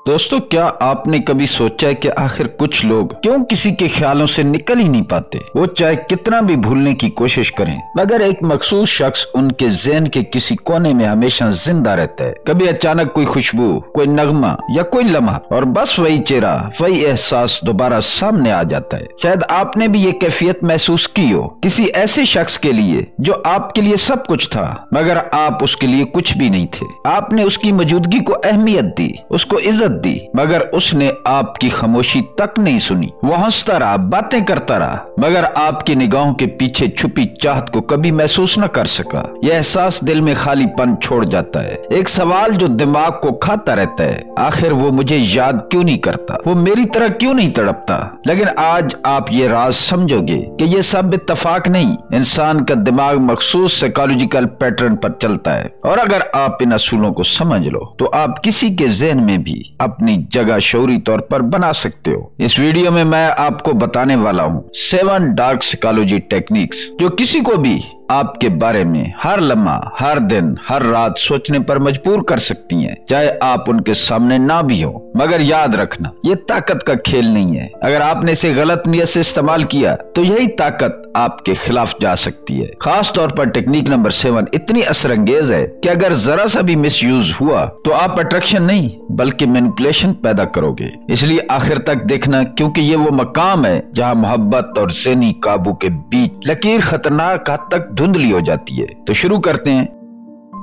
दोस्तों, क्या आपने कभी सोचा है कि आखिर कुछ लोग क्यों किसी के ख्यालों से निकल ही नहीं पाते? वो चाहे कितना भी भूलने की कोशिश करें, मगर एक मखसूस शख्स उनके ज़हन के किसी कोने में हमेशा जिंदा रहता है। कभी अचानक कोई खुशबू, कोई नगमा या कोई लम्हा, और बस वही चेहरा, वही एहसास दोबारा सामने आ जाता है। शायद आपने भी ये कैफियत महसूस की हो किसी ऐसे शख्स के लिए जो आपके लिए सब कुछ था, मगर आप उसके लिए कुछ भी नहीं थे। आपने उसकी मौजूदगी को अहमियत दी, उसको इज्जत दी, मगर उसने आपकी खामोशी तक नहीं सुनी। वो हंसता रहा, बातें करता रहा, मगर आपकी निगाहों के पीछे छुपी चाहत को कभी महसूस न कर सका। यह एहसास दिल में खालीपन छोड़ जाता है। एक सवाल जो दिमाग को खाता रहता है, आखिर वो मुझे याद क्यों नहीं करता, वो मेरी तरह क्यों नहीं तड़पता। लेकिन आज आप ये राज समझोगे कि ये सब इत्तेफाक नहीं, इंसान का दिमाग मखसूस साइकोलॉजिकल पैटर्न पर चलता है, और अगर आप इन असूलों को समझ लो तो आप किसी के ज़हन में भी अपनी जगह शऊरी तौर पर बना सकते हो। इस वीडियो में मैं आपको बताने वाला हूँ 7 डार्क साइकोलॉजी टेक्निक्स जो किसी को भी आपके बारे में हर लम्हा, हर दिन, हर रात सोचने पर मजबूर कर सकती हैं, चाहे आप उनके सामने ना भी हो। मगर याद रखना, ये ताकत का खेल नहीं है। अगर आपने इसे गलत नियत से इस्तेमाल किया तो यही ताकत आपके खिलाफ जा सकती है। खास तौर पर टेक्निक नंबर 7 इतनी असरअंगेज है कि अगर जरा सा भी मिसयूज हुआ तो आप अट्रैक्शन नहीं बल्कि मैनिपुलेशन पैदा करोगे। इसलिए आखिर तक देखना, क्योंकि ये वो मकाम है जहाँ मोहब्बत और ज़हनी काबू के बीच लकीर खतरनाक हद तक धुंधली हो जाती है। तो शुरू करते हैं।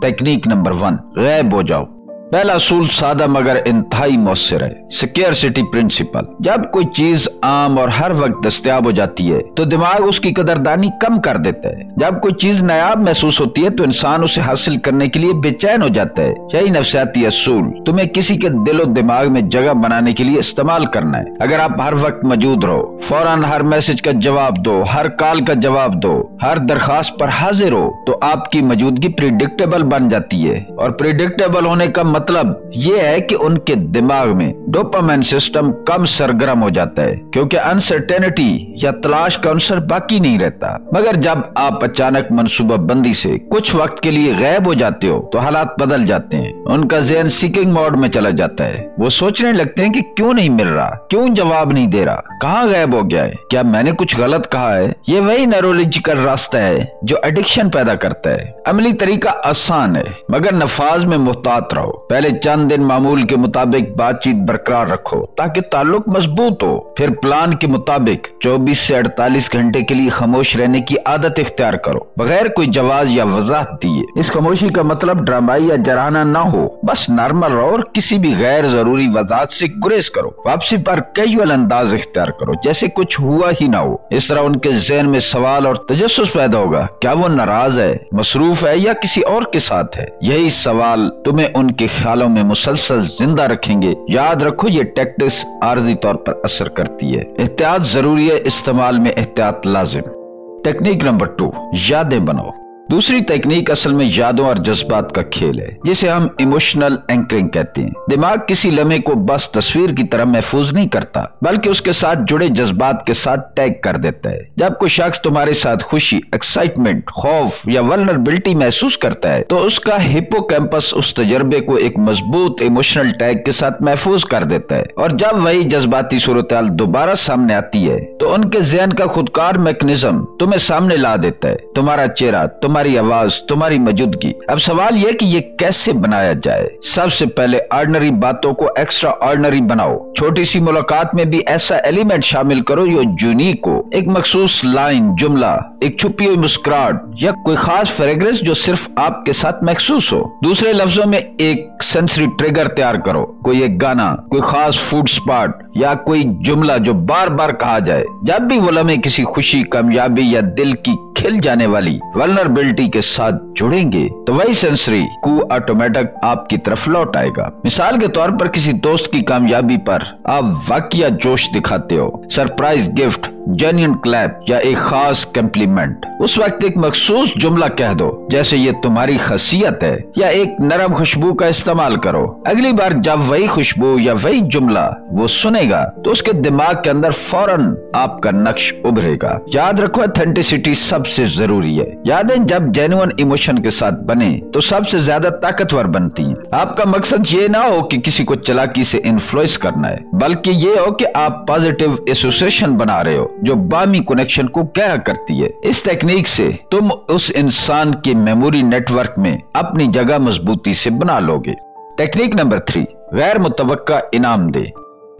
टेक्निक नंबर 1, गायब हो जाओ। पहला असूल सादा मगर इंतहाई मौसर है, स्केरसिटी प्रिंसिपल। जब कोई चीज आम और हर वक्त दस्तयाब हो जाती है तो दिमाग उसकी कदरदानी कम कर देता है। जब कोई चीज नायाब महसूस होती है तो इंसान उसे हासिल करने के लिए बेचैन हो जाता है। यही नफसियाती असूल तुम्हें किसी के दिलो दिमाग में जगह बनाने के लिए इस्तेमाल करना है। अगर आप हर वक्त मौजूद रहो, फौरन हर मैसेज का जवाब दो, हर कॉल का जवाब दो, हर दरखास्त पर हाजिर हो, तो आपकी मौजूदगी प्रिडिक्टेबल बन जाती है। और प्रिडिक्टेबल होने का मतलब ये है कि उनके दिमाग में डोपामाइन सिस्टम कम सरगर्म हो जाता है, क्योंकि अनसर्टेनिटी या तलाश का अंसर बाकी नहीं रहता। मगर जब आप अचानक मनसूबा बंदी से कुछ वक्त के लिए गायब हो जाते हो तो हालात बदल जाते हैं। उनका ज़हन सीकिंग मोड में चला जाता है। वो सोचने लगते हैं कि क्यों नहीं मिल रहा, क्यों जवाब नहीं दे रहा, कहाँ गायब हो गया है, क्या मैंने कुछ गलत कहा है। ये वही न्यूरोलॉजिकल रास्ता है जो एडिक्शन पैदा करता है। अमली तरीका आसान है, मगर नफाज में मुहतात रहो। पहले चंद दिन मामूल के मुताबिक बातचीत बरकरार रखो ताकि ताल्लुक मजबूत हो। फिर प्लान के मुताबिक 24 से 48 घंटे के लिए खामोश रहने की आदत इख्तियार करो, बगैर कोई जवाब या वजाहत दिए। इस खामोशी का मतलब ड्रामाई या जराना ना हो, बस नॉर्मल रहो और किसी भी गैर जरूरी वजाहत से गुरेज करो। वापसी पर कैजुअल अंदाज इख्तियार करो, जैसे कुछ हुआ ही ना हो। इस तरह उनके ज़हन में सवाल और तजस्सुस पैदा होगा, क्या वो नाराज है, मसरूफ है या किसी और के साथ है। यही सवाल तुम्हें उनके ख्यालों में मुसलसल जिंदा रखेंगे। याद रखो, ये टैक्टिक्स आर्जी तौर पर असर करती है। एहतियात जरूरी है, इस्तेमाल में एहतियात लाजिम। टेक्निक नंबर 2, यादें बनाओ। दूसरी टेक्निक असल में यादों और जज्बात का खेल है, जिसे हम इमोशनल एंकरिंग कहते हैं। दिमाग किसी लम्हे को बस तस्वीर की तरह महफूज नहीं करता, बल्कि उसके साथ जुड़े जज्बात के साथ टैग कर देता है। जब कोई शख्स तुम्हारे साथ खुशी, एक्साइटमेंट, खौफ या वल्नरेबिलिटी महसूस करता है तो उसका हिप्पोकैम्पस उस तजर्बे को एक मजबूत इमोशनल टैग के साथ महफूज कर देता है। और जब वही जज्बाती सूरत-ए-हाल दोबारा सामने आती है तो उनके ज़हन का खुदकार मैकेनिज्म तुम्हें सामने ला देता है। तुम्हारा चेहरा, तुम्हारी आवाज, तुम्हारी मौजूदगी। अब सवाल यह कि ये कैसे बनाया जाए। सबसे पहले ऑर्डिनरी बातों को एक्स्ट्रा ऑर्डिनरी बनाओ। छोटी सी मुलाकात में भी ऐसा एलिमेंट शामिल करो जो यूनिक हो, एक मखसूस लाइन, जुमला, एक छुपी हुई मुस्कुराहट या कोई खास फ्रेग्रेंस जो सिर्फ आपके साथ महसूस हो। दूसरे लफ्जों में एक सेंसरी ट्रिगर तैयार करो, कोई एक गाना, कोई खास फूड स्पॉट या कोई जुमला जो बार बार कहा जाए। जब भी वो लम्हे किसी खुशी, कामयाबी या दिल की खिल जाने वाली वल्नरेबिलिटी के साथ जुड़ेंगे तो वही सेंसरी कू ऑटोमेटिक आपकी तरफ लौट आएगा। मिसाल के तौर पर किसी दोस्त की कामयाबी पर आप वाकया जोश दिखाते हो, सरप्राइज गिफ्ट जेन्युइन क्लैप या एक खास कम्प्लीमेंट। उस वक्त एक मखसूस जुमला कह दो, जैसे ये तुम्हारी खासियत है, या एक नरम खुशबू का इस्तेमाल करो। अगली बार जब वही खुशबू या वही जुमला वो सुनेगा तो उसके दिमाग के अंदर फौरन आपका नक्श उभरेगा। याद रखो, ऑथेंटिसिटी सबसे जरूरी है। यादें जब जेन्युइन इमोशन के साथ बने तो सबसे ज्यादा ताकतवर बनती हैं। आपका मकसद ये ना हो कि किसी को चालाकी से इन्फ्लुएंस करना है, बल्कि ये हो कि आप पॉजिटिव एसोसिएशन बना रहे हो जो बामी कनेक्शन को गहरा करती है। इस टेक्निक से तुम उस इंसान के मेमोरी नेटवर्क में अपनी जगह मजबूती से बना लोगे। टेक्निक नंबर 3, गैर मुतवक्का इनाम दे।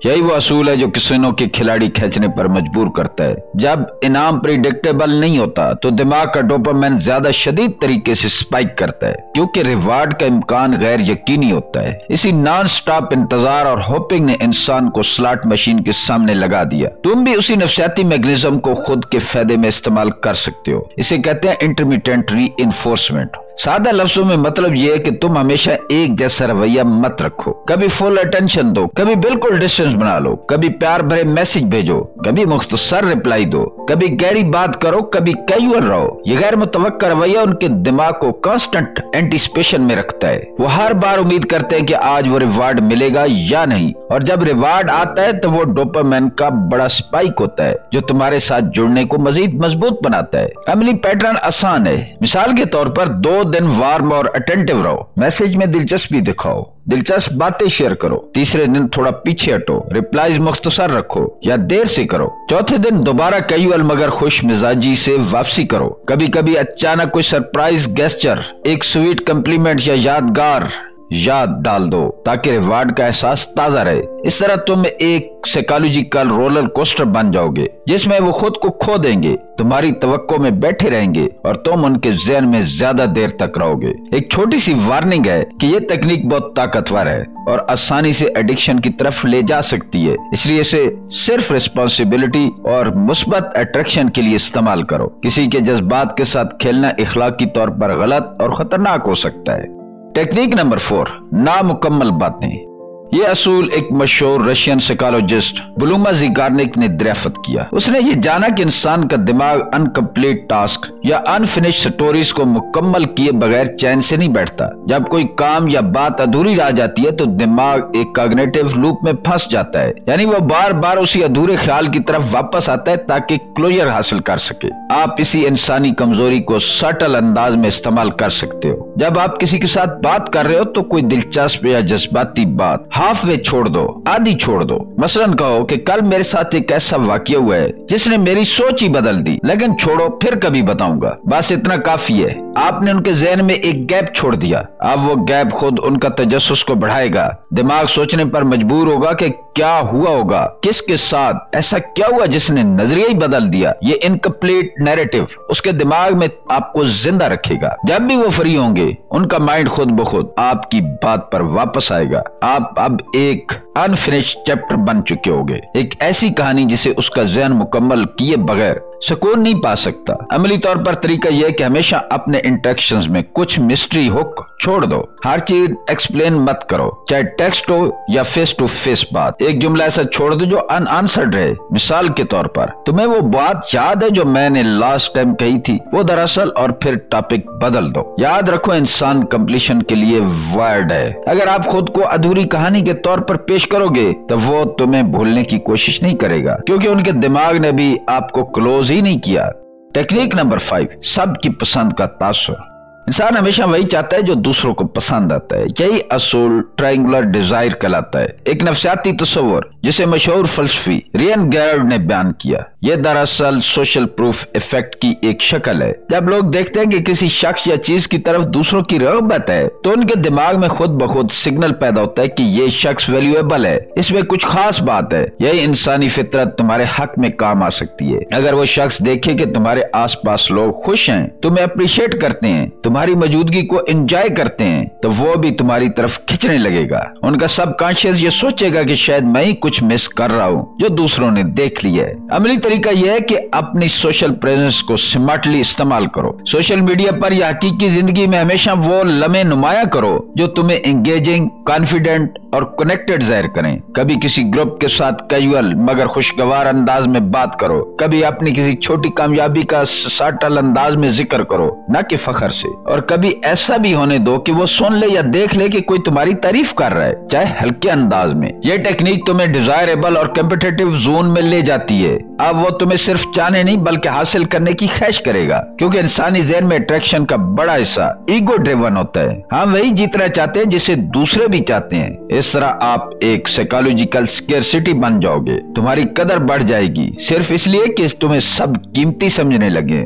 यही वो असूल है जो कैसीनो के खिलाड़ी खींचने पर मजबूर करता है। जब इनाम प्रिडिक्टेबल नहीं होता तो दिमाग का डोपामाइन ज्यादा शदीद तरीके से स्पाइक करता है, क्योंकि रिवार्ड का इम्कान गैर यकीनी होता है। इसी नॉन स्टॉप इंतजार और होपिंग ने इंसान को स्लॉट मशीन के सामने लगा दिया। तुम भी उसी नफसियाती मैकेनिज्म को खुद के फायदे में इस्तेमाल कर सकते हो। इसे कहते हैं इंटरमिटेंट रीइंफोर्समेंट। सादा लफ्जों में मतलब यह है कि तुम हमेशा एक जैसा रवैया मत रखो। कभी फुल अटेंशन दो, कभी बिल्कुल डिस्टेंस बना लो, कभी प्यार भरे मैसेज भेजो, कभी मुख्तसर रिप्लाई दो, कभी गहरी बात करो, कभी कैजुअल रहो। ये गैर मुतवक्का रवैया उनके दिमाग को कांस्टेंट एंटीसिपेशन में रखता है। वो हर बार उम्मीद करते हैं कि आज वो रिवार्ड मिलेगा या नहीं, और जब रिवार्ड आता है तो वो डोपामाइन का बड़ा स्पाइक होता है जो तुम्हारे साथ जुड़ने को मजीद मजबूत बनाता है। अमली पैटर्न आसान है। मिसाल के तौर पर 2 दिन वार्म और अटेंटिव रहो, मैसेज में दिलचस्पी दिखाओ, दिलचस्प बातें शेयर करो। तीसरे दिन थोड़ा पीछे हटो, रिप्लाईज मुख्तसर रखो या देर से करो। चौथे दिन दोबारा कैजुअल मगर खुश मिजाजी से वापसी करो। कभी कभी अचानक कोई सरप्राइज गेस्चर, एक स्वीट कम्प्लीमेंट या यादगार याद डाल दो ताकि रिवार्ड का एहसास ताजा रहे। इस तरह तुम एक साइकोलॉजिकल रोलर कोस्टर बन जाओगे जिसमें वो खुद को खो देंगे, तुम्हारी तवक्को में बैठे रहेंगे और तुम उनके ज़हन में ज्यादा देर तक रहोगे। एक छोटी सी वार्निंग है कि ये तकनीक बहुत ताकतवर है और आसानी से एडिक्शन की तरफ ले जा सकती है, इसलिए इसे सिर्फ रिस्पॉन्सिबिलिटी और मुस्बत अट्रैक्शन के लिए इस्तेमाल करो। किसी के जज्बात के साथ खेलना इखलाकी तौर पर गलत और खतरनाक हो सकता है। टेक्निक नंबर 4, नामुकम्मल बातें। ये असूल एक मशहूर रशियन साइकोलॉजिस्ट ब्लूमा ज़िगार्निक ने दरियाफ्त किया। उसने ये जाना कि इंसान का दिमाग अनकम्प्लीट टास्क या अनफिनिश्ड स्टोरीज को मुकम्मल किए बगैर चैन से नहीं बैठता। जब कोई काम या बात अधूरी रह जाती है तो दिमाग एक कॉग्निटिव लूप में फंस जाता है, यानी वो बार बार उसी अधूरे ख्याल की तरफ वापस आता है ताकि क्लोजर हासिल कर सके। आप इसी इंसानी कमजोरी को सटल अंदाज में इस्तेमाल कर सकते हो। जब आप किसी के साथ बात कर रहे हो तो कोई दिलचस्प या जज्बाती बात हाफ वे छोड़ दो, आधी छोड़ दो। मसलन कहो कि कल मेरे साथ एक ऐसा वाकया हुआ है जिसने मेरी सोच ही बदल दी, लेकिन छोड़ो फिर कभी बताऊंगा। बस इतना काफी है। आपने उनके ज़हन में एक गैप छोड़ दिया। अब वो गैप खुद उनका तजस्सुस को बढ़ाएगा। दिमाग सोचने पर मजबूर होगा कि क्या हुआ होगा, किसके साथ, ऐसा क्या हुआ जिसने नजरिया ही बदल दिया। ये इनकम्प्लीट नैरेटिव उसके दिमाग में आपको जिंदा रखेगा। जब भी वो फ्री होंगे उनका माइंड खुद ब खुद आपकी बात पर वापस आएगा। आप अब एक अनफिनिश्ड चैप्टर बन चुके होंगे, एक ऐसी कहानी जिसे उसका ज़हन मुकम्मल किए बगैर सुकून नहीं पा सकता। अमली तौर पर तरीका यह है कि हमेशा अपने इंटरेक्शंस में कुछ मिस्ट्री हुक छोड़ दो। हर चीज एक्सप्लेन मत करो, चाहे टेक्स्ट हो या फेस टू फेस बात। एक जुमला ऐसा छोड़ दो जो अनआंसर्ड रहे। मिसाल के तौर पर, तुम्हें वो बात याद है जो मैंने लास्ट टाइम कही थी वो दरअसल, और फिर टॉपिक बदल दो। याद रखो, इंसान कंप्लीशन के लिए वायर्ड है। अगर आप खुद को अधूरी कहानी के तौर पर पेश करोगे तो वो तुम्हें भूलने की कोशिश नहीं करेगा, क्योंकि उनके दिमाग ने भी आपको क्लोज ही नहीं किया। टेक्निक नंबर 5, सबकी पसंद का तासुर। इंसान हमेशा वही चाहता है जो दूसरों को पसंद आता है। यही असूल ट्रायंगुलर डिजायर कहलाता है, एक नफसियाती तस्वुर जिसे मशहूर फलसफी रियन गैरड ने बयान किया। यह दरअसल सोशल प्रूफ इफेक्ट की एक शक्ल है। जब लोग देखते हैं कि किसी शख्स या चीज की तरफ दूसरों की रग़बत है तो उनके दिमाग में खुद ब खुद सिग्नल पैदा होता है कि ये शख्स वैल्यूएबल है, इसमें कुछ खास बात है। यही इंसानी फितरत तुम्हारे हक में काम आ सकती है। अगर वो शख्स देखे कि तुम्हारे आसपास लोग खुश हैं, तुम्हें अप्रिशिएट करते हैं, तुम्हारी मौजूदगी को एंजॉय करते हैं तो वो भी तुम्हारी तरफ खिंचने लगेगा। उनका सबकॉन्शियस ये सोचेगा कि शायद मैं ही कुछ मिस कर रहा हूँ जो दूसरों ने देख लिया है। अमली तरीका यह है कि अपनी सोशल प्रेजेंस को स्मार्टली इस्तेमाल करो। सोशल मीडिया पर या हकीकी जिंदगी में हमेशा वो लम्हे नुमाया करो जो तुम्हें एंगेजिंग, कॉन्फिडेंट और कनेक्टेड जाहिर करें। कभी किसी ग्रुप के साथ कैजुअल मगर खुशगवार अंदाज में बात करो। कभी अपनी किसी छोटी कामयाबी का सटल अंदाज में जिक्र करो, न कि फखर से। और कभी ऐसा भी होने दो कि वो सुन ले या देख ले कि कोई तुम्हारी तारीफ कर रहा है, चाहे हल्के अंदाज में। ये टेक्निक तुम्हें डिजायरेबल और कॉम्पिटिटिव जोन में ले जाती है। अब वो तुम्हें सिर्फ चाहने नहीं बल्कि हासिल करने की ख्वाहिश करेगा, क्योंकि इंसानी ज़हन में अट्रैक्शन का बड़ा हिस्सा ईगो ड्रिवन होता है। हम वही जीतना चाहते हैं जिसे दूसरे भी चाहते हैं। इस तरह आप एक साइकोलॉजिकल स्केर्सिटी बन जाओगे। तुम्हारी कदर बढ़ जाएगी सिर्फ इसलिए कि तुम्हें सब कीमती समझने लगे।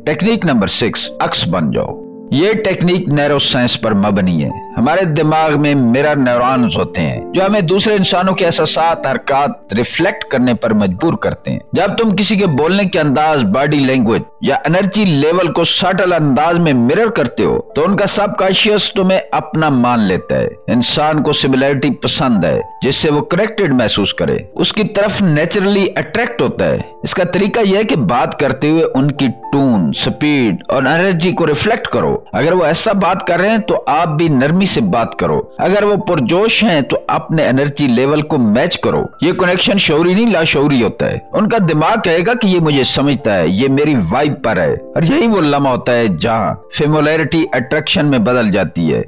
टेक्निक नंबर 6, अक्स बन जाओ। ये टेक्निक न्यूरो साइंस पर मबनी है। हमारे दिमाग में मिरर न्यूरॉन्स होते हैं जो हमें दूसरे इंसानों के एहसासात, हरकत रिफ्लेक्ट करने पर मजबूर करते हैं। जब तुम किसी के बोलने के अंदाज, बॉडी लैंग्वेज या एनर्जी लेवल को सटल अंदाज में मिरर करते हो तो उनका सबकॉन्शियस तुम्हें अपना मान लेता है। इंसान को सिमिलरिटी पसंद है जिससे वो कनेक्टेड महसूस करे, उसकी तरफ नेचुरली अट्रैक्ट होता है। इसका तरीका यह है कि बात करते हुए उनकी टोन, स्पीड और एनर्जी को रिफ्लेक्ट करो। अगर वो ऐसा बात कर रहे हैं तो आप भी नरमी से बात करो। अगर वो पुरजोश हैं तो अपने एनर्जी लेवल को मैच करो। ये कनेक्शन शऊरी नहीं लाशऊरी होता है। उनका दिमाग कहेगा कि ये मुझे समझता है, ये मेरी वाइब पर है। और यही वो लम्हा होता है जहां फेमोलैरिटी अट्रैक्शन में बदल जाती है।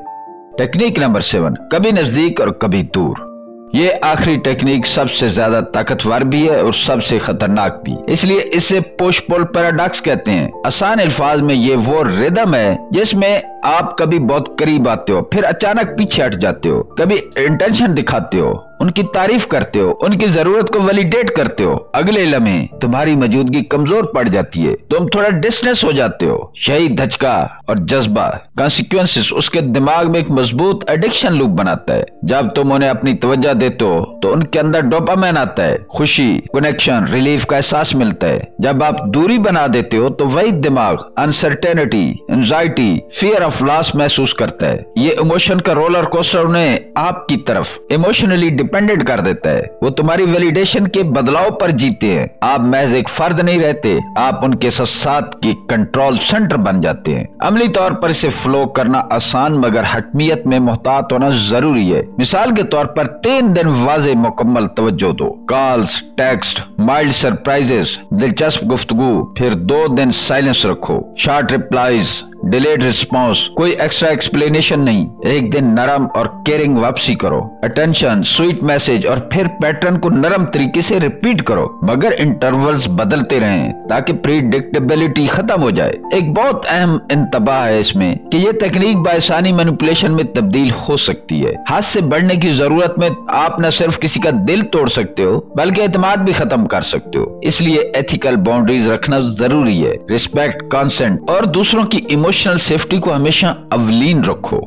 टेक्निक नंबर 7, कभी नजदीक और कभी दूर। ये आखिरी टेक्निक सबसे ज्यादा ताकतवर भी है और सबसे खतरनाक भी, इसलिए इसे पुश पुल पैराडॉक्स कहते हैं। आसान अल्फाज में ये वो रिदम है जिसमें आप कभी बहुत करीब आते हो, फिर अचानक पीछे हट जाते हो। कभी इंटेंशन दिखाते हो, उनकी तारीफ करते हो, उनकी जरूरत को वैलिडेट करते हो। अगले लम्हे तुम्हारी मौजूदगी कमजोर पड़ जाती है, तुम थोड़ा डिस्टेंस हो जाते हो। यही धचका और जज्बा कॉन्सिक्वेंसेस उसके दिमाग में एक मजबूत एडिक्शन लूप बनाता है। जब तुम उन्हें अपनी तवज्जो देते हो तो उनके अंदर डोपामाइन आता है, खुशी, कनेक्शन, रिलीफ का एहसास मिलता है। जब आप दूरी बना देते हो तो वही दिमाग uncertainty, anxiety, fear of loss महसूस करता है। ये इमोशन का रोलर कोस्टर उन्हें आपकी तरफ इमोशनली डिपेंडेंट कर देता है। वो तुम्हारी वैलिडेशन के बदलाव पर जीते हैं। आप महज एक फर्द नहीं रहते, आप उनके साथ के कंट्रोल सेंटर बन जाते हैं। अमली तौर पर इसे फ्लो करना आसान मगर हकमियत में मोहतात होना जरूरी है। मिसाल के तौर पर 3 दिन वाज़े मुकम्मल तवज्जो दो, कॉल्स, टेक्स्ट, माइल्ड सरप्राइजेस, दिलचस्प गुफ्तगू, फिर 2 दिन साइलेंस रखो, शॉर्ट रिप्लाईज, डिलेड रिस्पॉन्स, कोई एक्स्ट्रा एक्सप्लेनेशन नहीं। एक दिन नरम और केयरिंग वापसी करो, अटेंशन, स्वीट मैसेज, और फिर पैटर्न को नरम तरीके से रिपीट करो मगर इंटरवल्स बदलते रहें ताकि प्रिडिक्टेबिलिटी खत्म हो जाए। एक बहुत अहम इंतबाह है इसमें कि ये तकनीक बासानी मैनिपुलेशन में तब्दील हो सकती है। हाथ से बढ़ने की जरूरत में आप न सिर्फ किसी का दिल तोड़ सकते हो बल्कि एतमाद भी खत्म कर सकते हो। इसलिए एथिकल बाउंड्रीज रखना जरूरी है। रिस्पेक्ट, कंसेंट और दूसरों की इमोशनल सेफ्टी को हमेशा अवलीन रखो।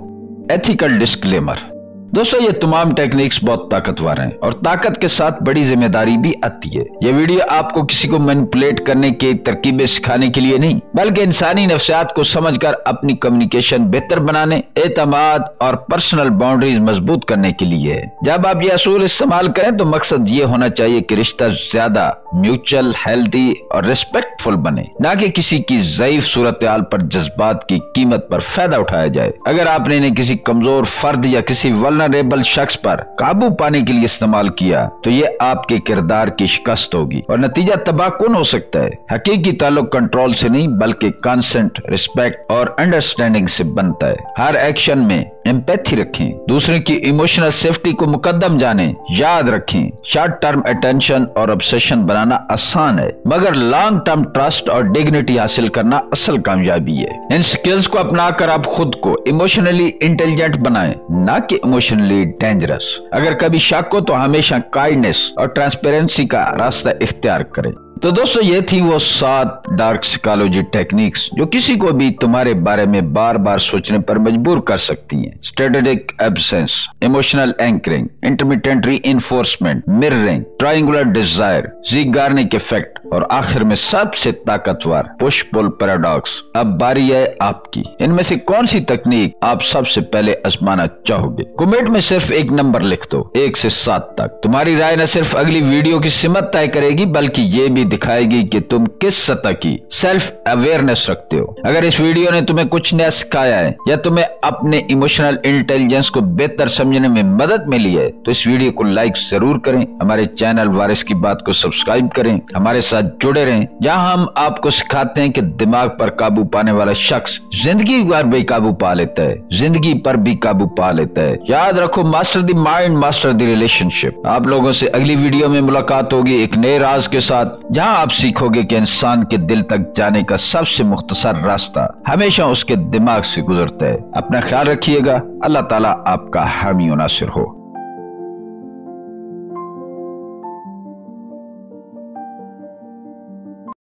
Ethical disclaimer. दोस्तों, ये तमाम टेक्निक्स बहुत ताकतवर हैं और ताकत के साथ बड़ी जिम्मेदारी भी आती है। ये वीडियो आपको किसी को मैनिपुलेट करने की तरकीबें सिखाने के लिए नहीं बल्कि इंसानी नफ्सियात को समझकर अपनी कम्युनिकेशन बेहतर बनाने, एतमाद और पर्सनल बाउंड्रीज मजबूत करने के लिए है। जब आप ये असूल इस्तेमाल करें तो मकसद ये होना चाहिए कि रिश्ता ज्यादा म्यूचुअल, हेल्दी और रिस्पेक्टफुल बने, न कि किसी की ज़ईफ सूरत हाल पर जज्बात की कीमत पर फायदा उठाया जाए। अगर आपने इन्हें किसी कमजोर फर्द या किसी वल्नरेबल शख्स पर काबू पाने के लिए इस्तेमाल किया तो ये आपके किरदार की शिकस्त होगी और नतीजा तबाहकुन हो सकता है। हकीकी ताल्लुक कंट्रोल से नहीं बल्कि कंसेंट, रिस्पेक्ट और अंडरस्टैंडिंग से बनता है। हर एक्शन में एम्पैथी रखें, दूसरे की इमोशनल सेफ्टी को मुकद्दम जाने। याद रखें, शॉर्ट टर्म अटेंशन और ऑब्सेशन बनाना आसान है मगर लॉन्ग टर्म ट्रस्ट और डिग्निटी हासिल करना असल कामयाबी है। इन स्किल्स को अपनाकर आप खुद को इमोशनली इंटेलिजेंट बनाएं, ना कि इमोशनली डेंजरस। अगर कभी शक हो तो हमेशा काइंडनेस और ट्रांसपेरेंसी का रास्ता इख्तियार करें। तो दोस्तों, ये थी वो 7 डार्क साइकोलॉजी टेक्निक्स जो किसी को भी तुम्हारे बारे में बार बार सोचने पर मजबूर कर सकती हैं। Strategic absence, emotional anchoring, intermittent reinforcement, mirroring, triangular desire, Zeigarnik effect और आखिर में सबसे ताकतवर पुश पुल पैराडॉक्स। अब बारी है आपकी। इनमें से कौन सी तकनीक आप सबसे पहले आजमाना चाहोगे? कमेंट में सिर्फ एक नंबर लिख दो, 1 से 7 तक। तुम्हारी राय न सिर्फ अगली वीडियो की सिमत तय करेगी बल्कि ये भी दिखाएगी कि तुम किस सतह की सेल्फ अवेयरनेस रखते हो। अगर इस वीडियो ने तुम्हें कुछ नया सिखाया है या तुम्हें अपने इमोशनल इंटेलिजेंस को बेहतर समझने में मदद मिली है तो इस वीडियो को लाइक जरूर करें। हमारे चैनल वारिस की बात को सब्सक्राइब करें। हमारे साथ जुड़े रहें जहां हम आपको सिखाते हैं कि दिमाग पर काबू पाने वाला शख्स जिंदगी पर भी काबू पा लेता है, जिंदगी पर भी काबू पा लेता है। याद रखो, master the mind, master the relationship. आप लोगों से अगली वीडियो में मुलाकात होगी एक नए राज के साथ, जहां आप सीखोगे कि इंसान के दिल तक जाने का सबसे मुख्तसर रास्ता हमेशा उसके दिमाग से गुजरता है। अपना ख्याल रखिएगा। अल्लाह ताला आपका हामी और नासिर हो।